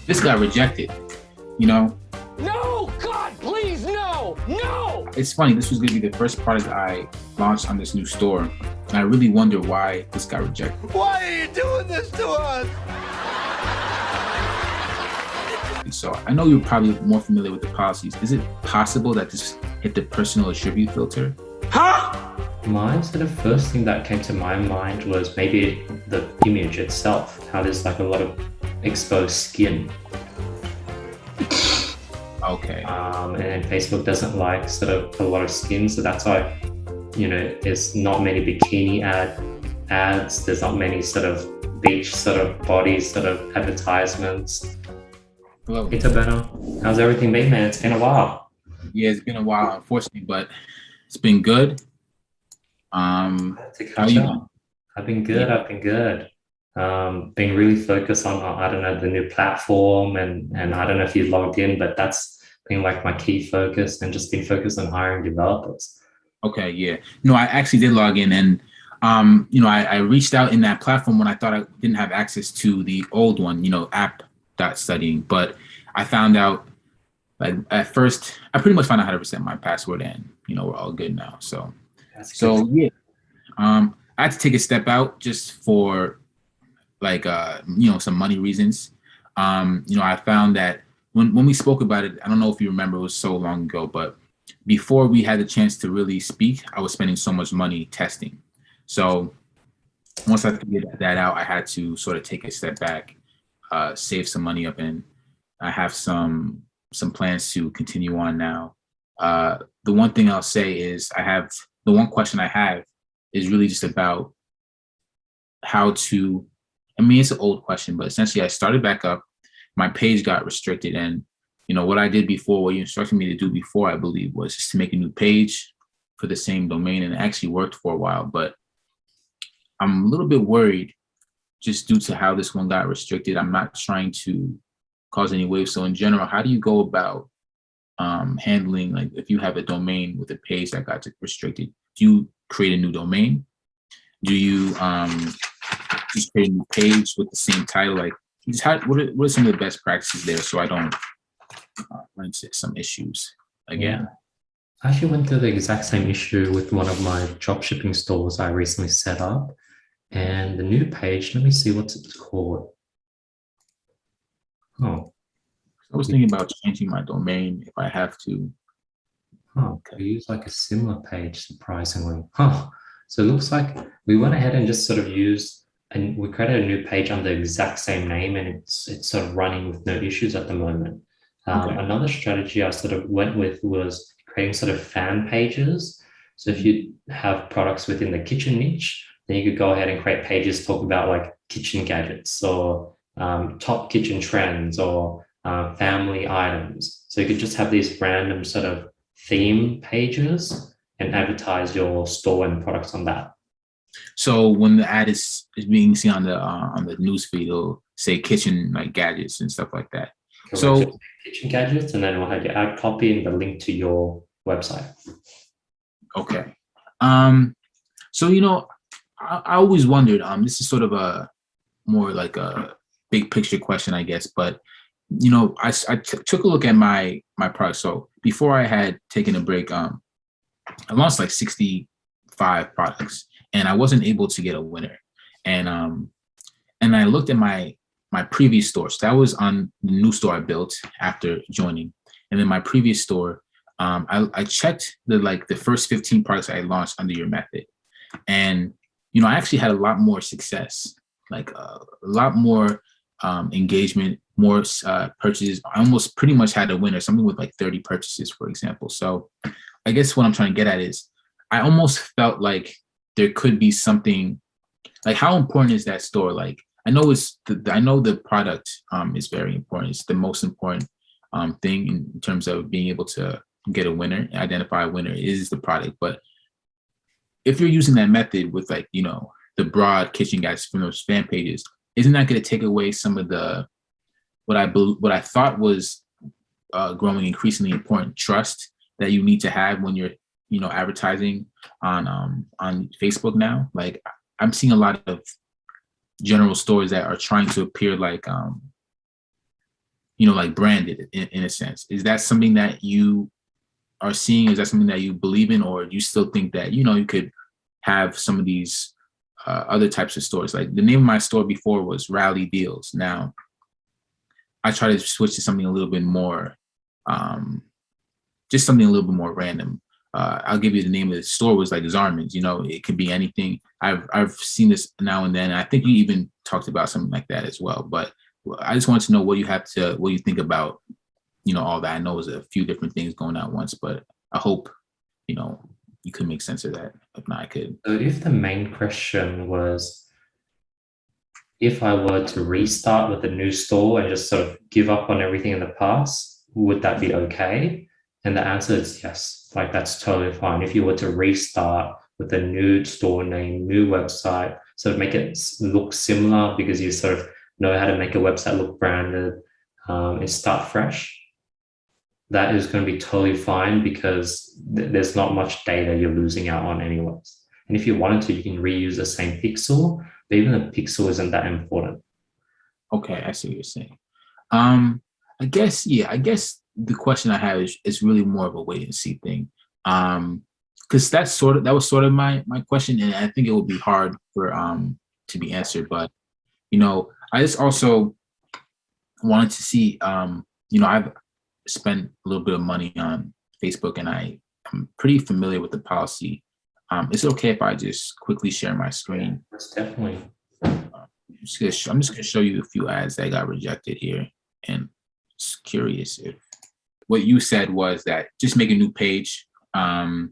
this got rejected, you know. No, God, please, no, no. It's funny, this was going to be the first product I launched on this new store, and I really wonder why this got rejected. Why are you doing this to us? So I know you're probably more familiar with the policies. Is it possible that this hit the personal attribute filter? Huh? My sort of first thing that came to my mind was maybe the image itself, how there's like a lot of exposed skin. Okay. And Facebook doesn't like sort of a lot of skin, so that's why, there's not many bikini ads. There's not many sort of beach sort of bodies sort of advertisements. Hello. Hey Tabeno, how's everything been, man? It's been a while. Yeah, it's been a while, unfortunately, but it's been good. How are you doing? I've been good. I've been good. Being really focused on, I don't know, the new platform, and I don't know if you logged in, but that's been like my key focus, and just been focused on hiring developers. Okay, yeah. No, I actually did log in, and I reached out in that platform when I thought I didn't have access to the old one, app.studying, but I found out, like, at first I pretty much found out how to reset my password, and we're all good now. Yeah. I had to take a step out just for, like, some money reasons. I found that when we spoke about it, I don't know if you remember, it was so long ago, but before we had the chance to really speak, I was spending so much money testing. So once I figured that out, I had to sort of take a step back, save some money up, and I have some plans to continue on now. The one thing I'll say is the one question I have is really just about how to, I mean, it's an old question, but essentially I started back up, my page got restricted, and what I did before, what you instructed me to do before, I believe, was just to make a new page for the same domain, and it actually worked for a while, but I'm a little bit worried just due to how this one got restricted. I'm not trying to cause any waves. So in general, how do you go about handling, like, if you have a domain with a page that got restricted? Do you create a new domain? Do you just create a new page with the same title? Like, what are some of the best practices there, so I don't run into some issues again? Yeah. I actually went through the exact same issue with one of my dropshipping stores I recently set up. And the new page, let me see what's it called. Oh, I was thinking about changing my domain if I have to. okay. We use like a similar page, surprisingly. So it looks like we went ahead and just sort of used, and we created a new page under the exact same name, and it's sort of running with no issues at the moment. Okay. Another strategy I sort of went with was creating sort of fan pages. So if you have products within the kitchen niche, then you could go ahead and create pages talk about like kitchen gadgets, or top kitchen trends, or family items. So you could just have these random sort of theme pages and advertise your store and products on that. So when the ad is being seen on the news feed, it'll say kitchen, like, gadgets and stuff like that. Correct. So kitchen gadgets, and then we'll have your ad copy and the link to your website. okay. So I always wondered. This is sort of a more like a big picture question, I guess. But I took a look at my product. So before I had taken a break, I launched like 65 products, and I wasn't able to get a winner. And I looked at my previous store. So that was on the new store I built after joining. And then my previous store, I checked the first 15 products I launched under your method. And, I actually had a lot more success, like a lot more engagement, more purchases. I almost pretty much had a winner, something with like 30 purchases, for example. So I guess what I'm trying to get at is, I almost felt like there could be something, like, how important is that store? Like, I know the product is very important. It's the most important thing in terms of being able to get a winner, identify a winner, is the product. But if you're using that method with, like, the broad kitchen guides from those fan pages, isn't that going to take away some of the what I thought was growing increasingly important trust that you need to have when you're advertising on Facebook now? Like, I'm seeing a lot of general stores that are trying to appear like like branded in a sense. Is that something that you are seeing? Is that something that you believe in, or do you still think that, you could have some of these other types of stores? Like the name of my store before was Rally Deals. Now I try to switch to something a little bit more, just something a little bit more random. I'll give you the name of the store was like Zarmans. It could be anything. I've seen this now and then. I think you even talked about something like that as well. But I just wanted to know what you think about, all that. I know it's a few different things going on at once, but I hope, you could make sense of that. If not, I could. So if the main question was, if I were to restart with a new store and just sort of give up on everything in the past, would that be okay? And the answer is yes. Like that's totally fine. If you were to restart with a new store name, new website, sort of make it look similar because you sort of know how to make a website look branded, and start fresh, that is going to be totally fine because there's not much data you're losing out on anyways. And if you wanted to, you can reuse the same pixel, but even the pixel isn't that important. Okay, I see what you're saying. I guess the question I have is really more of a wait and see thing. Because that was sort of my question, and I think it would be hard for to be answered. But I just also wanted to see, I've spent a little bit of money on Facebook, and I'm pretty familiar with the policy. Is it okay if I just quickly share my screen? That's definitely. I'm just gonna show you a few ads that got rejected here, and just curious if what you said was that just make a new page, and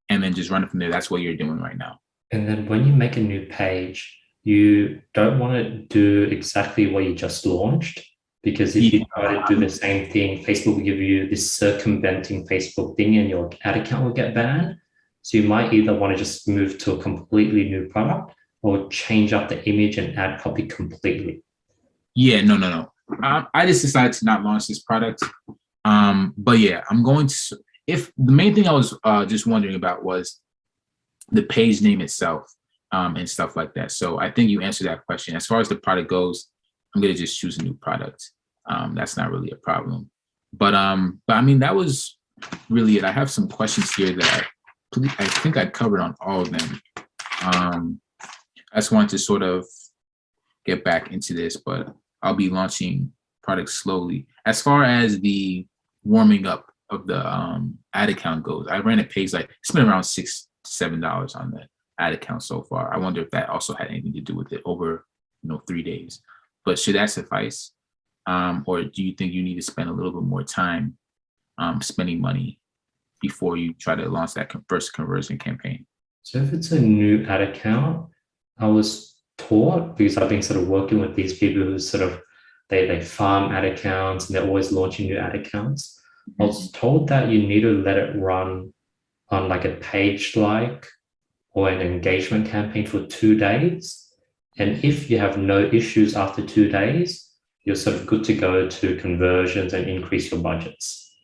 then just run it from there. That's what you're doing right now. And then when you make a new page, you don't want to do exactly what you just launched, because if you try to do the same thing, Facebook will give you this circumventing Facebook thing and your ad account will get banned. So you might either want to just move to a completely new product or change up the image and ad copy completely. Yeah, no. I just decided to not launch this product. But yeah, I'm going to. If the main thing I was just wondering about was the page name itself, and stuff like that. So I think you answered that question. As far as the product goes, I'm gonna just choose a new product. That's not really a problem. But I mean, that was really it. I have some questions here that I think I covered on all of them. I just wanted to sort of get back into this, but I'll be launching products slowly. As far as the warming up of the ad account goes, I ran a page like spent around $6 to $7 on the ad account so far. I wonder if that also had anything to do with it over 3 days. But should that suffice? Or do you think you need to spend a little bit more time spending money before you try to launch that first conversion campaign? So if it's a new ad account, I was taught, because I've been sort of working with these people who sort of, they farm ad accounts and they're always launching new ad accounts. I was told that you need to let it run on like a page like or an engagement campaign for 2 days. And if you have no issues after 2 days, you're sort of good to go to conversions and increase your budgets.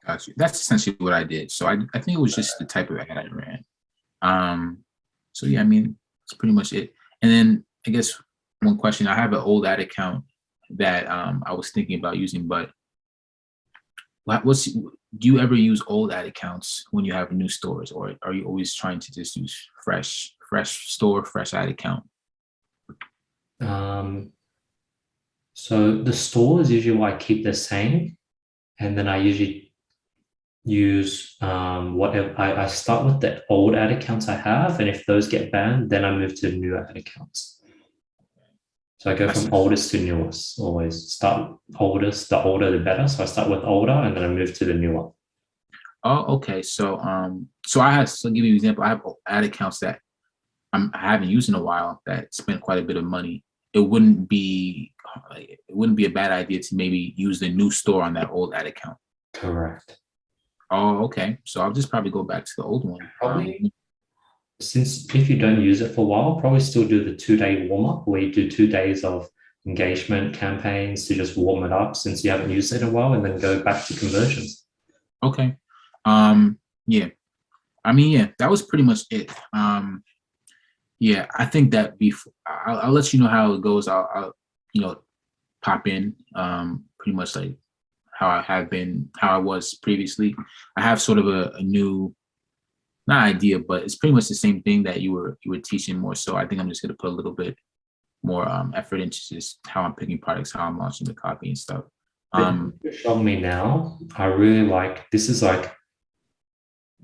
Gotcha. That's essentially what I did. So I think it was just the type of ad I ran. So yeah, I mean, that's pretty much it. And then I guess one question, I have an old ad account that I was thinking about using, but do you ever use old ad accounts when you have new stores, or are you always trying to just use fresh store, fresh ad account? So the stores usually what I keep the same, and then I usually use whatever. I start with the old ad accounts I have, and if those get banned, then I move to new ad accounts. So I go from oldest to newest. Always start oldest. The older, the better. So I start with older, and then I move to the newer. Oh, okay. So so give you an example. I have ad accounts that I haven't used in a while that spent quite a bit of money. It wouldn't be a bad idea to maybe use the new store on that old ad account. Correct. Oh, okay. So I'll just probably go back to the old one. Probably, since if you don't use it for a while, probably still do the 2-day warm up where you do 2 days of engagement campaigns to just warm it up since you haven't used it in a while, and then go back to conversions. Okay. Yeah. I mean, yeah, that was pretty much it. Yeah, I think that before I'll let you know how it goes. I'll pop in pretty much like how I was previously. I have sort of a new, not idea, but it's pretty much the same thing that you were teaching more. So I think I'm just gonna put a little bit more effort into just how I'm picking products, how I'm launching the copy and stuff. You showed me now. I really like this is like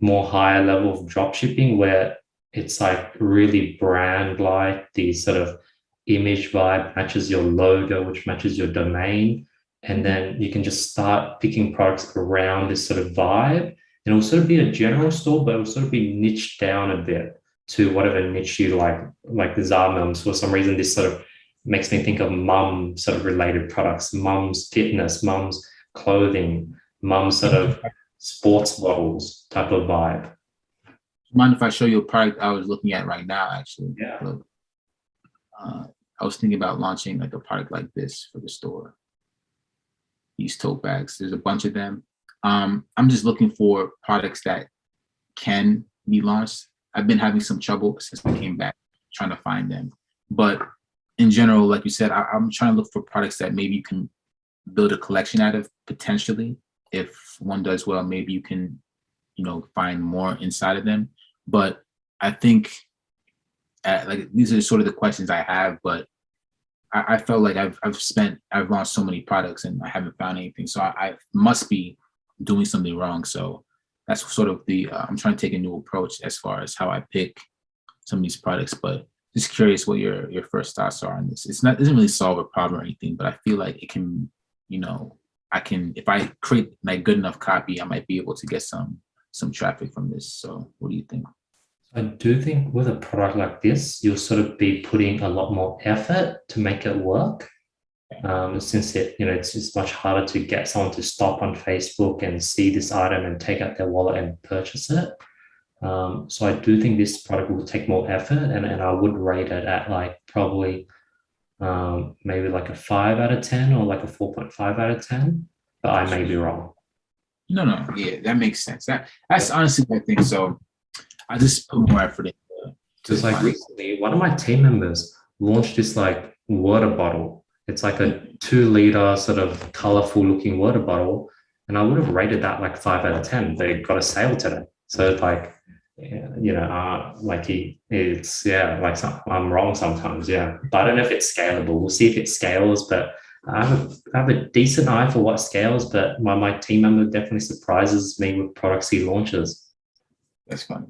more higher level of drop shipping where it's like really brand like the sort of image vibe matches your logo, which matches your domain. And then you can just start picking products around this sort of vibe. And it'll sort of be a general store, but it'll sort of be niched down a bit to whatever niche you like the Zarmums. For some reason, this sort of makes me think of mum sort of related products, mum's fitness, mum's clothing, mum's sort of sports bottles type of vibe. Mind if I show you a product I was looking at right now, actually? Yeah. Look, I was thinking about launching like a product like this for the store. These tote bags, there's a bunch of them. I'm just looking for products that can be launched. I've been having some trouble since I came back trying to find them. But in general, like you said, I'm trying to look for products that maybe you can build a collection out of potentially. If one does well, maybe you can, find more inside of them. But I think like these are sort of the questions I have, but I felt like I've launched so many products and I haven't found anything. So I must be doing something wrong. So that's sort of I'm trying to take a new approach as far as how I pick some of these products, but just curious what your first thoughts are on this. It doesn't really solve a problem or anything, but I feel like it can, if I create like good enough copy, I might be able to get some traffic from this. So what do you think? I do think with a product like this, you'll sort of be putting a lot more effort to make it work. Since it's just much harder to get someone to stop on Facebook and see this item and take out their wallet and purchase it. So I do think this product will take more effort, and I would rate it at like probably maybe like a 5 out of 10 or like a 4.5 out of 10, but I may be wrong. No, yeah, that makes sense. That's honestly what I think. So I just put more effort into. Just like recently, one of my team members launched this like water bottle. It's like a 2-liter sort of colorful looking water bottle, and I would have rated that like 5 out of 10. They got a sale today, so like I'm wrong sometimes, but I don't know if it's scalable. We'll see if it scales, but I have a decent eye for what scales, but my team member definitely surprises me with products he launches. That's funny.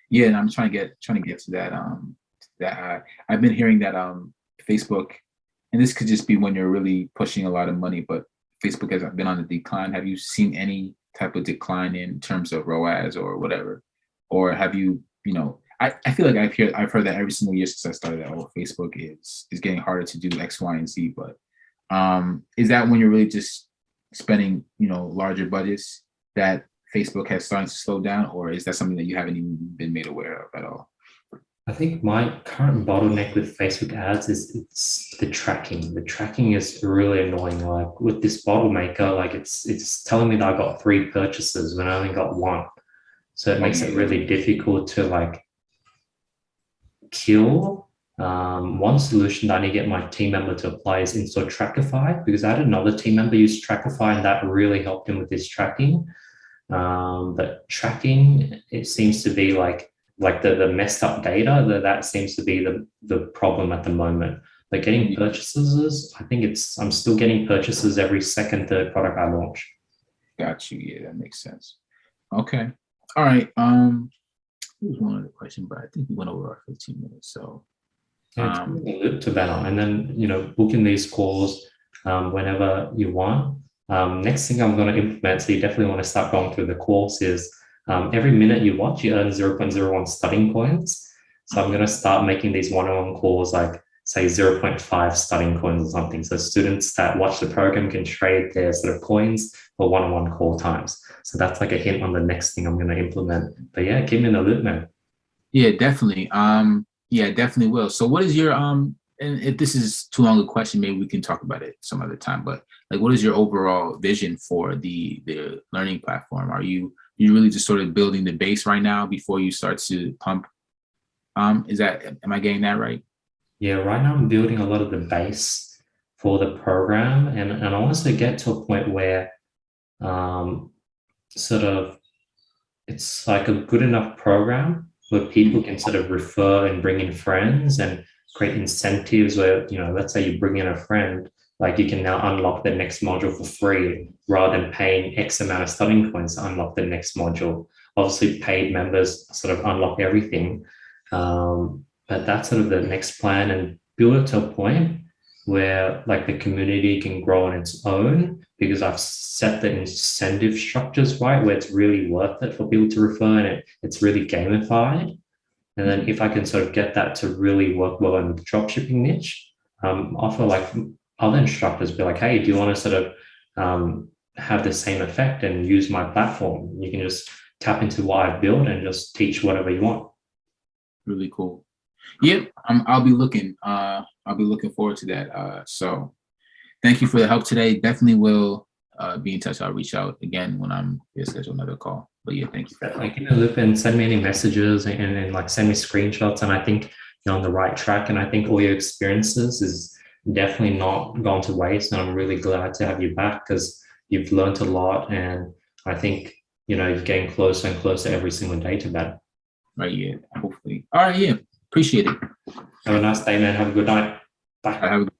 Yeah, and I'm trying to get to that. I've been hearing that Facebook, and this could just be when you're really pushing a lot of money, but Facebook has been on the decline. Have you seen any type of decline in terms of ROAS or whatever? Or have you, I feel like I've heard that every single year since I started that, Facebook is getting harder to do X, Y, and Z. But is that when you're really just spending, larger budgets that Facebook has started to slow down, or is that something that you haven't even been made aware of at all? I think my current bottleneck with Facebook ads is it's the tracking. The tracking is really annoying. Like with this bottle maker, like it's telling me that I got 3 purchases when I only got 1. So it makes it really difficult to like kill. One solution that I need to get my team member to apply is install Trackify, because I had another team member use Trackify and that really helped him with his tracking. But tracking, it seems to be like the messed up data, that seems to be the problem at the moment. Like getting purchases, I think I'm still getting purchases every second, third product I launch. Got you. Yeah, that makes sense. Okay. All right. There was one other question, but I think we went over our 15 minutes. So to better. And then, booking these calls whenever you want. Next thing I'm going to implement, so you definitely want to start going through the course, is every minute you watch, you earn 0.01 studying points. So I'm going to start making these one-on-one calls, like say 0.5 studying coins or something. So students that watch the program can trade their sort of coins for one-on-one call times. So that's like a hint on the next thing I'm going to implement. But yeah, keep me in the loop, man. Yeah, definitely. Yeah, definitely will. So what is your and if this is too long a question, maybe we can talk about it some other time. But like, what is your overall vision for the learning platform? Are you really just sort of building the base right now before you start to pump? Am I getting that right? Yeah, right now I'm building a lot of the base. for the program, and I want us to get to a point where sort of it's like a good enough program where people can sort of refer and bring in friends and create incentives where, you know, let's say you bring in a friend, like you can now unlock the next module for free rather than paying X amount of studying points to unlock the next module. Obviously, paid members sort of unlock everything. But that's sort of the next plan, and build it to a point where like the community can grow on its own, because I've set the incentive structures right where it's really worth it for people to refer, and it's really gamified. And then if I can sort of get that to really work well in the dropshipping niche, offer like other instructors, be like, hey, do you want to sort of have the same effect and use my platform? You can just tap into what I've built and just teach whatever you want. Really cool. Yep, I'll be looking. I'll be looking forward to that. So thank you for the help today. Definitely will be in touch. I'll reach out again when I'm here to schedule another call. But yeah, thank you for that. Like, give me a loop and send me any messages, and like send me screenshots. And I think you're on the right track. And I think all your experiences is definitely not gone to waste. And I'm really glad to have you back, because you've learned a lot. And I think, you know, you're getting closer and closer every single day to that. Right, yeah, hopefully. All right, yeah, appreciate it. Have a nice day, man. Have a good night. Bye. Have a